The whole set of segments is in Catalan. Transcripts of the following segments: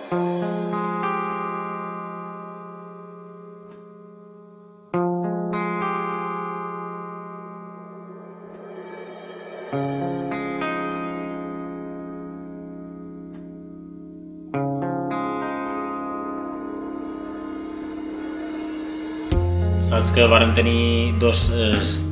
Saps que vàrem tenir dos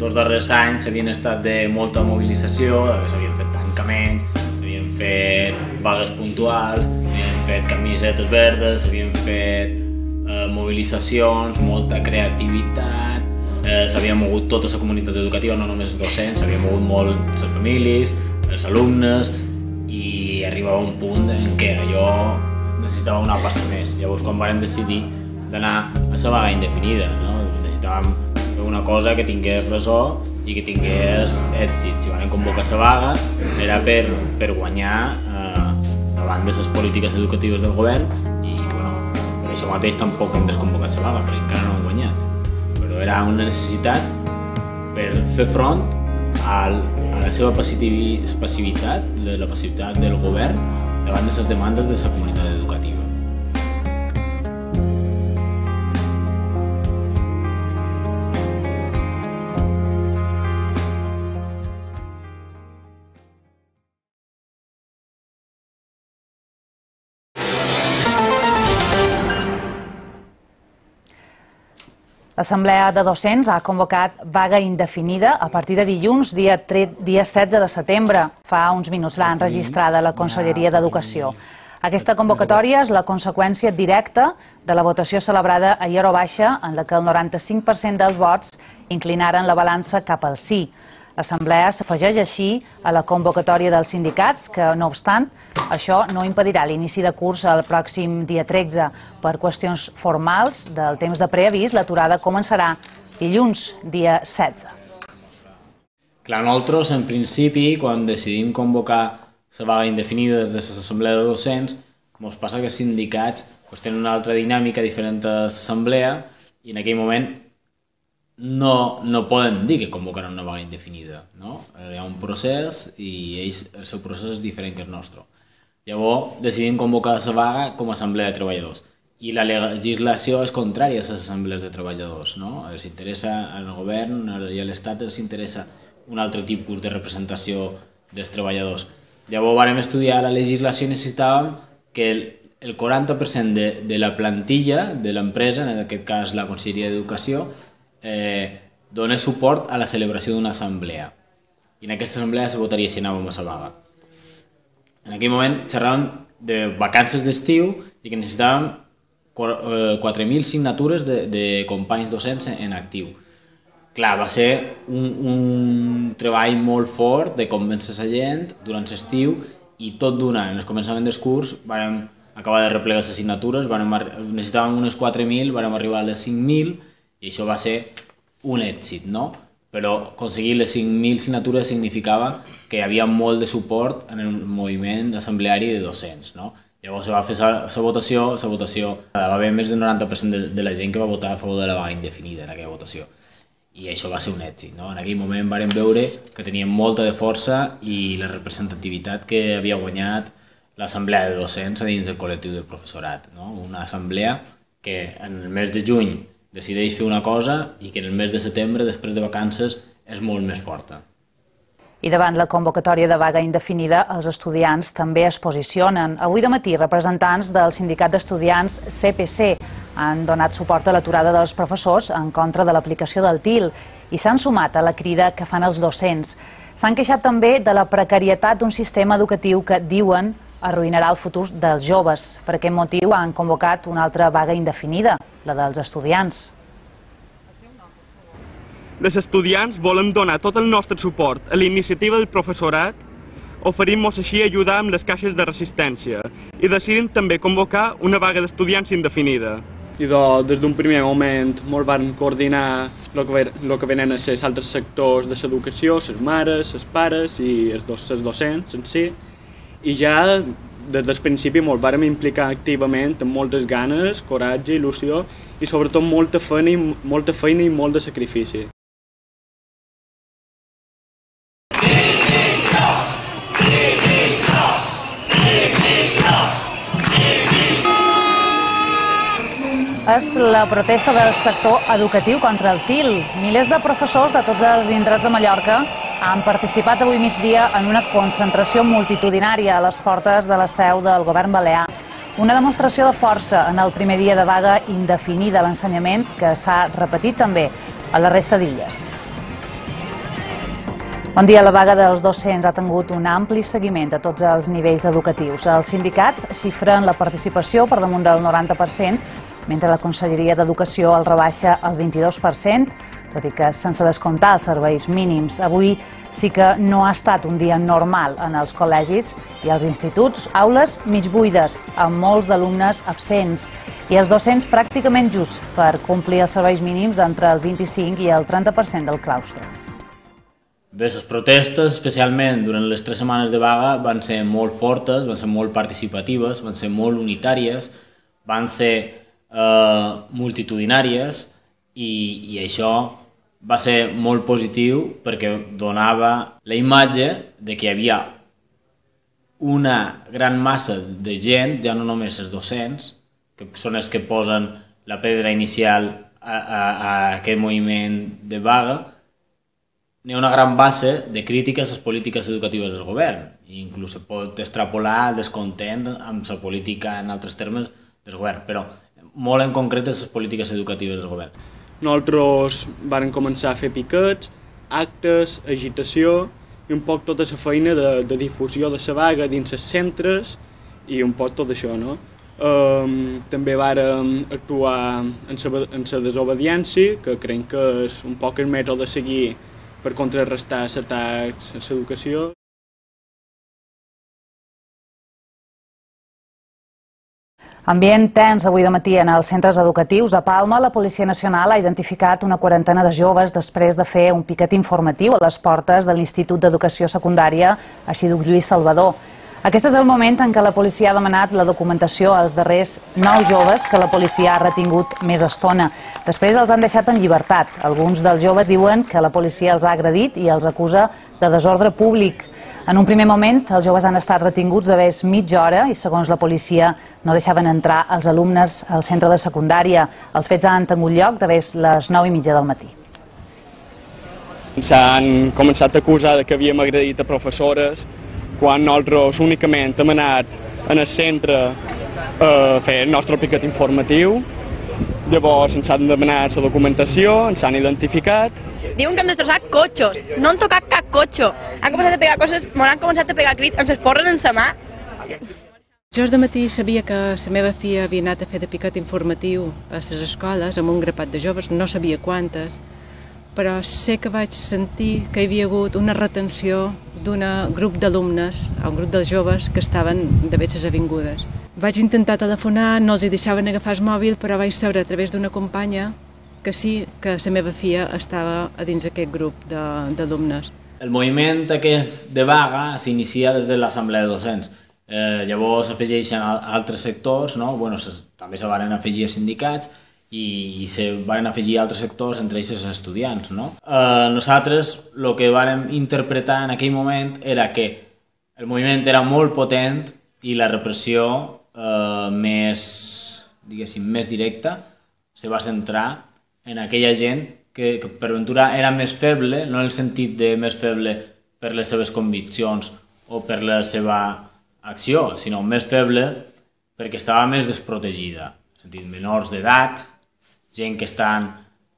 darrers anys, havien estat de molta mobilització, s'havien fet tancaments, s'havien fet vagues puntuals, s'havien fet camisetes verdes, s'havien fet mobilitzacions, molta creativitat, s'havia mogut tota la comunitat educativa, no només els docents, s'havia mogut molt les famílies, els alumnes, i arribava un punt en què allò necessitava una passa més. Llavors, quan vàrem decidir d'anar a la vaga indefinida, necessitàvem fer una cosa que tingués ressò i que tingués èxit. Si vam convocar la vaga era per guanyar davant de les polítiques educatives del govern i per això mateix tampoc hem desconvocat la vaga perquè encara no hem guanyat. Però era una necessitat per fer front a la seva passivitat, la passivitat del govern davant de les demandes de la comunitat educativa. L'Assemblea de Docents ha convocat vaga indefinida a partir de dilluns, dia 16 de setembre. Fa uns minuts l'ha enregistrada la Conselleria d'Educació. Aquesta convocatòria és la conseqüència directa de la votació celebrada ahir a Hora Baixa, en la que el 95% dels vots inclinaren la balança cap al sí. L'Assemblea s'afegeix així a la convocatòria dels sindicats, que, no obstant, això no impedirà l'inici de curs el pròxim dia 13. Per qüestions formals del temps de preavís, l'aturada començarà dilluns, dia 16. Clar, nosaltres, en principi, quan decidim convocar la vaga indefinida des de l'Assemblea de Docents, ens passa que els sindicats tenen una altra dinàmica diferent a l'Assemblea i en aquell moment no poden dir que convocaran una vaga indefinida. Hi ha un procés i el seu procés és diferent que el nostre. Llavors decidim convocar la vaga com a assemblea de treballadors i la legislació és contrària a les assemblees de treballadors. Els interessa al govern i a l'Estat els interessa un altre tipus de representació dels treballadors. Llavors vàrem estudiar la legislació i necessitàvem que el 40% de la plantilla de l'empresa, en aquest cas la Conselleria d'Educació, dona suport a la celebració d'una assemblea i en aquesta assemblea se votaria si anàvem a la vaga. En aquell moment xerràvem de vacances d'estiu i que necessitàvem 4.000 signatures de companys docents en actiu. Clar, va ser un treball molt fort de convèncer la gent durant l'estiu i tot d'una, en el començament del curs vam acabar de replegar les signatures, necessitàvem unes 4.000, vam arribar a les 5.000 i això va ser un èxit, Però aconseguir les 5.000 signatures significava que hi havia molt de suport en el moviment assembleari de docents, Llavors se va fer la votació, va haver més del 90% de la gent que va votar a favor de la vaga indefinida en aquella votació. I això va ser un èxit, En aquell moment vam veure que teníem molta de força i la representativitat que havia guanyat l'assemblea de docents a dins del col·lectiu del professorat, Una assemblea que en el mes de juny decideix fer una cosa i que en el mes de setembre, després de vacances, és molt més forta. I davant la convocatòria de vaga indefinida, els estudiants també es posicionen. Avui dematí, representants del Sindicat d'Estudiants CPC han donat suport a l'aturada dels professors en contra de l'aplicació del TIL i s'han sumat a la crida que fan els docents. S'han queixat també de la precarietat d'un sistema educatiu que, diuen, arruïnarà el futur dels joves. Per aquest motiu han convocat una altra vaga indefinida, la dels estudiants. Les estudiants volem donar tot el nostre suport a la iniciativa del professorat, oferint-nos així ajudar amb les caixes de resistència i decidim també convocar una vaga d'estudiants indefinida. I des d'un primer moment ens van coordinar el que venen a ser els altres sectors de l'educació, les mares, els pares i els docents en si, i ja des del principi ens vam implicar activament amb moltes ganes, coratge, il·lusió i sobretot molta feina i molt de sacrifici. és la protesta del sector educatiu contra el TIL. Milers de professors de tots els indrets de Mallorca han participat avui migdia en una concentració multitudinària a les portes de la seu del govern balear. Una demostració de força en el primer dia de vaga indefinida a l'ensenyament que s'ha repetit també a la resta d'illes. Bon dia. La vaga dels docents ha tingut un ampli seguiment a tots els nivells educatius. Els sindicats xifren la participació per damunt del 90%, mentre la Conselleria d'Educació el rebaixa al 22%, tot i que sense descomptar els serveis mínims. Avui sí que no ha estat un dia normal en els col·legis i als instituts, aules mig buides, amb molts d'alumnes absents, i els docents pràcticament just per complir els serveis mínims d'entre el 25 i el 30% del claustre. Bé, les protestes, especialment durant les 3 setmanes de vaga, van ser molt fortes, van ser molt participatives, van ser molt unitàries, van ser multitudinàries i això va ser molt positiu perquè donava la imatge de que hi havia una gran massa de gent, ja no només els docents, que són els que posen la pedra inicial a aquest moviment de vaga. Hi ha una gran base de crítiques a les polítiques educatives del govern, i inclús se pot extrapolar el descontent amb la política, en altres termes, del govern, però molt en concret les polítiques educatives del govern. Nosaltres vam començar a fer piquets, actes, agitació i un poc tota la feina de difusió de la vaga dins els centres i un poc tot això, no? També vàrem actuar en la desobediència, que creiem que és un poc el mètode a seguir per contrarrestar els atacs a l'educació. Ambient tens avui de matí en els centres educatius. A Palma, la Policia Nacional ha identificat una quarantena de joves després de fer un piquet informatiu a les portes de l'Institut d'Educació Secundària Arxiduc Lluís Salvador. Aquest és el moment en què la policia ha demanat la documentació als darrers 9 joves que la policia ha retingut més estona. Després els han deixat en llibertat. Alguns dels joves diuen que la policia els ha agredit i els acusa de desordre públic. En un primer moment, els joves han estat retinguts de més mitja hora i, segons la policia, no deixaven entrar els alumnes al centre de secundària. Els fets han tingut lloc de les 9:30 del matí. S'han començat a acusar que havíem agredit a professores, quan nosaltres únicament hem anat en el centre a fer el nostre piquet informatiu. Llavors ens han demanat la documentació, ens han identificat. Diuen que hem destrossat cotxos, no han tocat cap cotxo. Han començat a pegar coses, m'han començat a pegar crits, ens es porren en la mà. Jo de matí sabia que la meva filla havia anat a fer de piquet informatiu a les escoles amb un grapat de joves, no sabia quantes, però sé que vaig sentir que hi havia hagut una retenció d'un grup d'alumnes, un grup de joves que estaven de les avingudes. Vaig intentar telefonar, no els hi deixaven agafar el mòbil, però vaig saber a través d'una companya que sí, que la meva filla estava a dins d'aquest grup d'alumnes. El moviment aquest de vaga s'inicia des de l'Assemblea de Docents. Llavors s'afegeixen altres sectors, també se van afegir sindicats i se van afegir altres sectors, entre ells els estudiants. Nosaltres el que vam interpretar en aquell moment era que el moviment era molt potent i la repressió més directa se va centrar en aquella gent que per ventura era més feble, no en el sentit de més feble per les seves conviccions o per la seva acció, sinó més feble perquè estava més desprotegida. Menors d'edat, gent que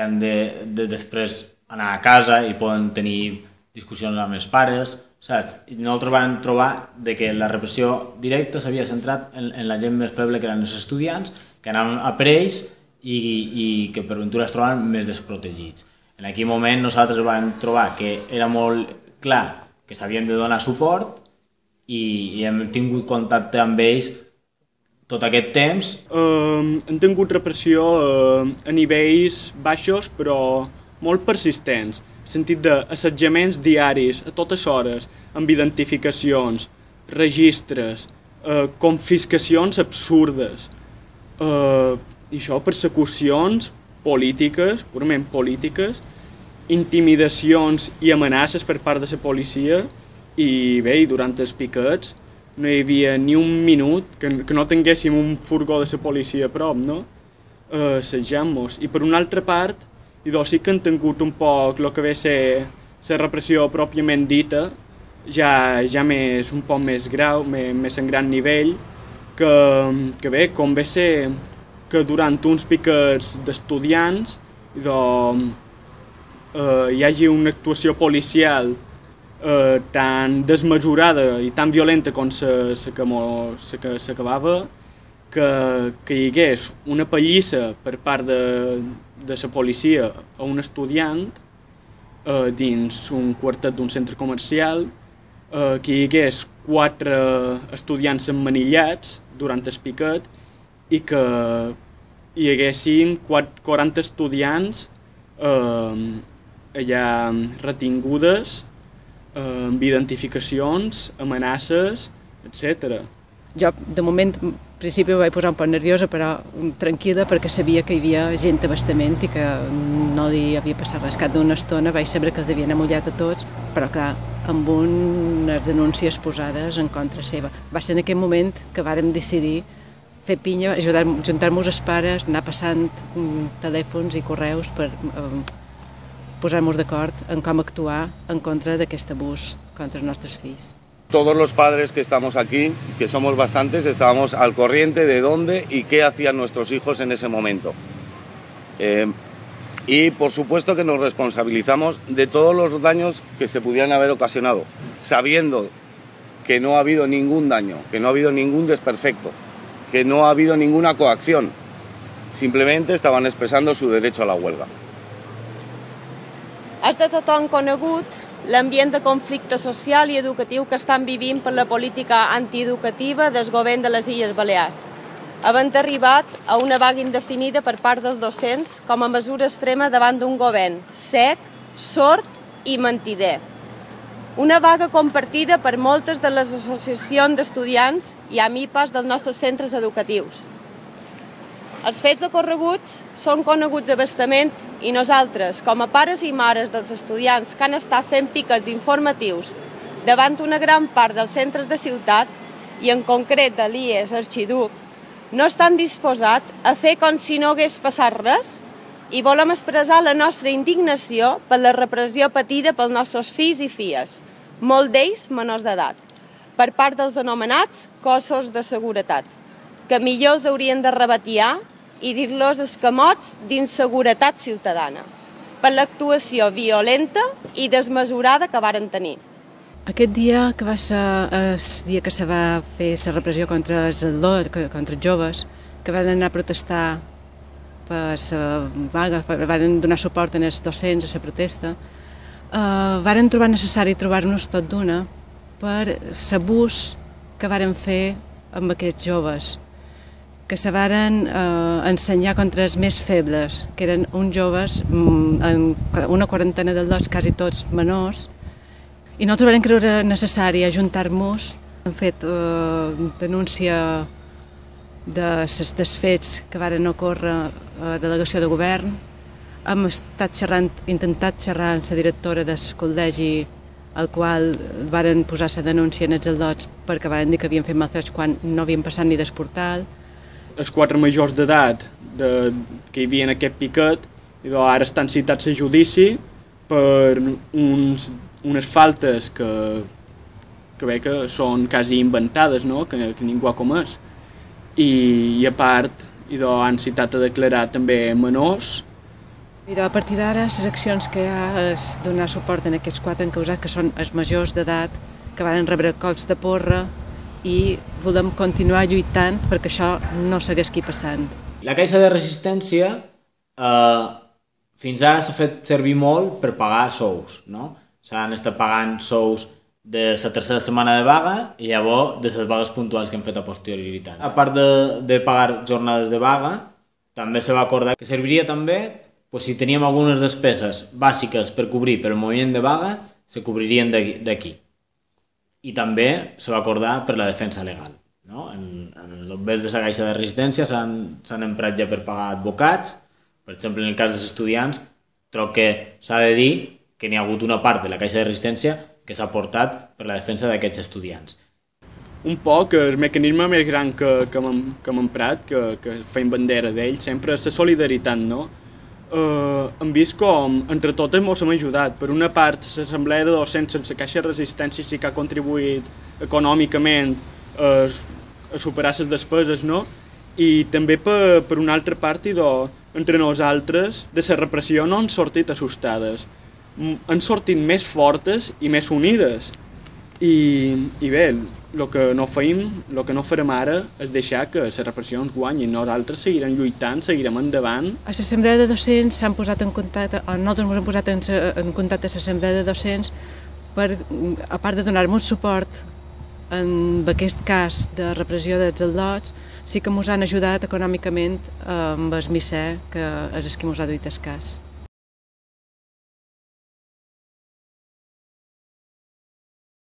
han de després anar a casa i poden tenir discussions amb els pares, saps? I nosaltres vam trobar que la repressió directa s'havia centrat en la gent més feble, que eren els estudiants, que anaven a per ells i que per ventura es troben més desprotegits. En aquell moment nosaltres vam trobar que era molt clar que s'havien de donar suport i hem tingut contacte amb ells tot aquest temps. Han tingut repressió a nivells baixos però molt persistents, en el sentit d'assetjaments diaris a totes hores, amb identificacions, registres, confiscacions absurdes, i això, persecucions polítiques, purament polítiques, intimidacions i amenaces per part de la policia, i bé, durant els piquets no hi havia ni un minut que no tinguéssim un furgó de la policia a prop, no? assetjant-nos. I per una altra part, sí que han tingut un poc el que ve ser la repressió pròpiament dita, ja més un poc més grau, més en gran nivell, que bé, com ve ser que durant uns piquets d'estudiants hi hagi una actuació policial tan desmesurada i tan violenta com la que acabava, que hi hagués una pallissa per part de la policia a un estudiant dins un quartet d'un centre comercial, que hi hagués 4 estudiants emmanillats durant el piquet i que hi haguessin 40 estudiants allà retingudes amb identificacions, amenaces, etc. Jo, de moment, al principi ho vaig posar un poc nerviosa, però tranquil·la, perquè sabia que hi havia gent a bastament i que no li havia passat res. Cap d'una estona vaig saber que els havien amullat a tots, però clar, amb unes denúncies posades en contra seva. Va ser en aquell moment que vàrem decidir fer pinya, juntar-nos els pares, anar passant telèfons i correus per posar-nos d'acord en com actuar en contra d'aquest abús contra els nostres fills. Todos los padres que estamos aquí, que somos bastantes, estábamos al corriente de dónde y qué hacían nuestros hijos en ese momento. Y por supuesto que nos responsabilizamos de todos los daños que se pudieran haber ocasionado, sabiendo que no ha habido ningún daño, que no ha habido ningún desperfecto, que no ha habido ninguna coacción. Simplemente estaban expresando su derecho a la huelga. És de tothom conegut l'ambient de conflicte social i educatiu que estan vivint per la política antieducativa del govern de les Illes Balears, havent arribat a una vaga indefinida per part dels docents com a mesura extrema davant d'un govern sec, sord i mentider. Una vaga compartida per moltes de les associacions d'estudiants i AMIPAs dels nostres centres educatius. Els fets ocorreguts són coneguts a bastament i nosaltres, com a pares i mares dels estudiants que han estat fent piquets informatius davant una gran part dels centres de ciutat i en concret de l'IES Arxiduc, no estan disposats a fer com si no hagués passat res i volem expressar la nostra indignació per la repressió patida pels nostres fills i filles, molt d'ells menors d'edat, per part dels anomenats cossos de seguretat, que millor els haurien de rebatiar i dir-los escamots d'inseguretat ciutadana, per l'actuació violenta i desmesurada que varen tenir. Aquest dia, que va ser el dia que se va fer la repressió contra els joves, que van anar a protestar per la vaga, van donar suport als docents a la protesta, varen trobar necessari trobar-nos tot d'una per l'abús que varen fer amb aquests joves, que se varen ensenyar contra els més febles, que eren uns joves, una quarantena dels dos, quasi tots menors, i nosaltres vam creure necessari ajuntar-nos. Hem fet denúncia dels fets que varen ocórrer a la delegació de govern. Hem intentat xerrar amb la directora del col·legi, al qual varen posar la denúncia en els aldots perquè varen dir que havien fet maltrats quan no havien passat ni del portal. Els 4 majors d'edat que hi havia en aquest piquet ara estan citats a judici per unes faltes que són quasi inventades, que ningú ha comès. I a part han citat a declarar també menors. A partir d'ara, les accions que hi ha és donar suport a aquests 4 encausats, que són els majors d'edat, que van rebre cops de porra, i volem continuar lluitant perquè això no segueixi passant. La caixa de resistència fins ara s'ha fet servir molt per pagar sous, no? S'han estat pagant sous de la tercera setmana de vaga i llavors de les vagues puntuals que hem fet a posterioritat. A part de pagar jornades de vaga, també se va acordar que serviria també si teníem algunes despeses bàsiques per cobrir per el moviment de vaga, se cobririen d'aquí. I també se va acordar per la defensa legal. En els dobbers de la caixa de resistència s'han emprat ja per pagar advocats. Per exemple, en el cas dels estudiants, trobo que s'ha de dir que n'hi ha hagut una part de la caixa de resistència que s'ha portat per la defensa d'aquests estudiants. un poc el mecanisme més gran que hem emprat, que fem bandera d'ell, sempre és la solidaritat, no? Hem vist com entre totes ens hem ajudat. Per una part, l'assemblea de docents sense caixa de resistència sí que ha contribuït econòmicament a superar les despeses, no? I també per una altra part, entre nosaltres, de la repressió no han sortit assustades, han sortit més fortes i més unides. I bé, el que no farem ara és deixar que la repressió ens guanyi. Nosaltres seguirem lluitant, seguirem endavant. A l'assemblea de docents s'han posat en contacte, nosaltres ens hem posat en contacte a l'assemblea de docents per, a part de donar-nos suport en aquest cas de repressió dels al·lots, sí que ens han ajudat econòmicament amb el MICE, que és el que ens ha duit el cas.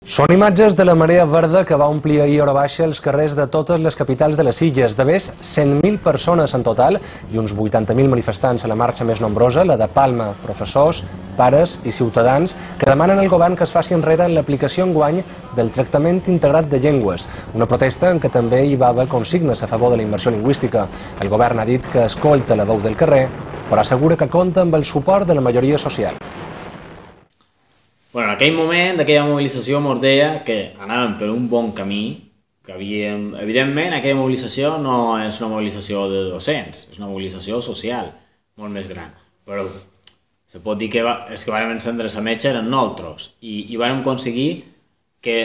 Són imatges de la marea verda que va omplir ahir hora baixa els carrers de totes les capitals de les illes, de més 100.000 persones en total i uns 80.000 manifestants a la marxa més nombrosa, la de Palma, professors, pares i ciutadans, que demanen al govern que es faci enrere en l'aplicació enguany del tractament integrat de llengües, una protesta en què també hi va haver consignes a favor de la immersió lingüística. El govern ha dit que escolta la veu del carrer, però assegura que compta amb el suport de la majoria social. En aquell moment, d'aquella mobilització, ens deia que anàvem per un bon camí, que evidentment aquella mobilització no és una mobilització de docents, és una mobilització social, molt més gran. Però se pot dir que els que vam encendre la metxa eren nosaltres i vam aconseguir que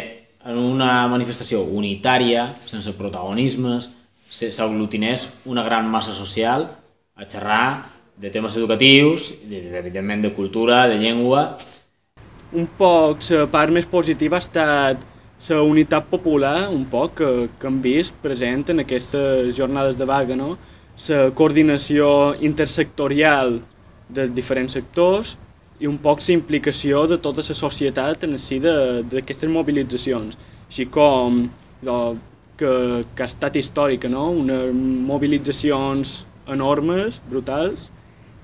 en una manifestació unitària, sense protagonismes, s'aglutinés una gran massa social a xerrar de temes educatius, evidentment de cultura, de llengua. Un poc la part més positiva ha estat la unitat popular, un poc, que hem vist present en aquestes jornades de vaga, no? La coordinació intersectorial dels diferents sectors i un poc la implicació de tota la societat en el si d'aquestes mobilitzacions, així com que ha estat històrica, no? Unes mobilitzacions enormes, brutals,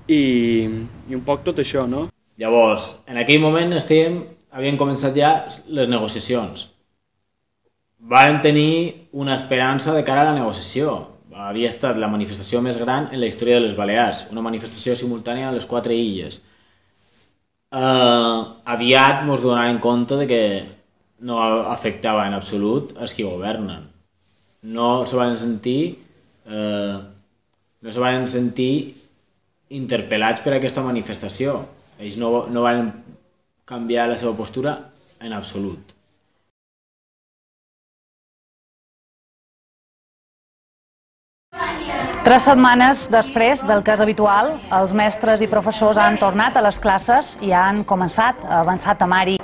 i un poc tot això, no? Llavors, en aquell moment havíem començat ja les negociacions. Vam tenir una esperança de cara a la negociació. Havia estat la manifestació més gran en la història de les Balears, una manifestació simultània a les 4 illes. Aviat ens donarem compte de que no afectava en absolut els qui governen. No se van sentir interpel·lats per aquesta manifestació. Ells no van canviar la seva postura en absolut. Tres setmanes després del que és habitual, els mestres i professors han tornat a les classes i han començat a avançar temari.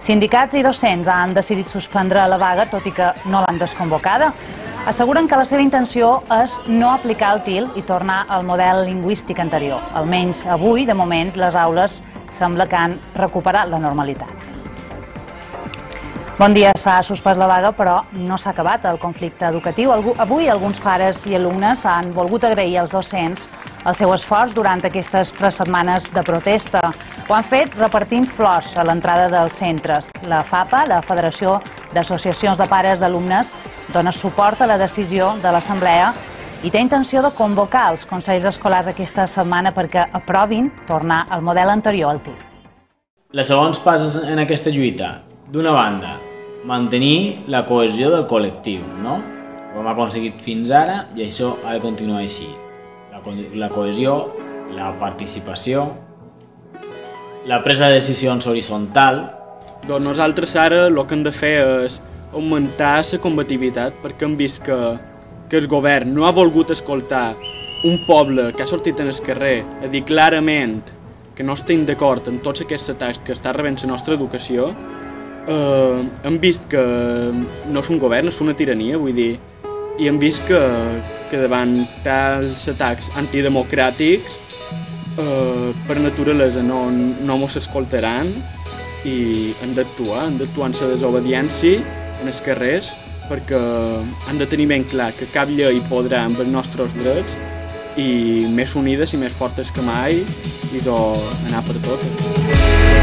Sindicats i docents han decidit suspendre la vaga, tot i que no l'han desconvocada. Asseguren que la seva intenció és no aplicar el TIL i tornar al model lingüístic anterior. Almenys avui, de moment, les aules sembla que han recuperat la normalitat. Bon dia, s'ha suspès la vaga, però no s'ha acabat el conflicte educatiu. Avui alguns pares i alumnes han volgut agrair als docents el seu esforç durant aquestes 3 setmanes de protesta. Ho han fet repartint flors a l'entrada dels centres. La FAPA, la Federació d'Associacions de Pares d'Alumnes, dona suport a la decisió de l'Assemblea i té intenció de convocar els consells escolars aquesta setmana perquè aprovin tornar al model anterior al TIL. Els segons passos en aquesta lluita, d'una banda, mantenir la cohesió del col·lectiu, no? Ho hem aconseguit fins ara i això ha de continuar així. La cohesió, la participació, la presa de decisions horitzontal. Doncs nosaltres ara el que hem de fer és augmentar la combativitat, perquè hem vist que el govern no ha volgut escoltar un poble que ha sortit en el carrer a dir clarament que no estem d'acord amb tots aquests atacs que està rebent la nostra educació. Hem vist que no és un govern, és una tirania, vull dir, i hem vist que davant tals atacs antidemocràtics per naturalesa no ens escoltaran i hem d'actuar en la desobediència en els carrers, perquè han de tenir ben clar que cap llei podrà amb els nostres drets i més unides i més fortes que mai i d'anar per totes.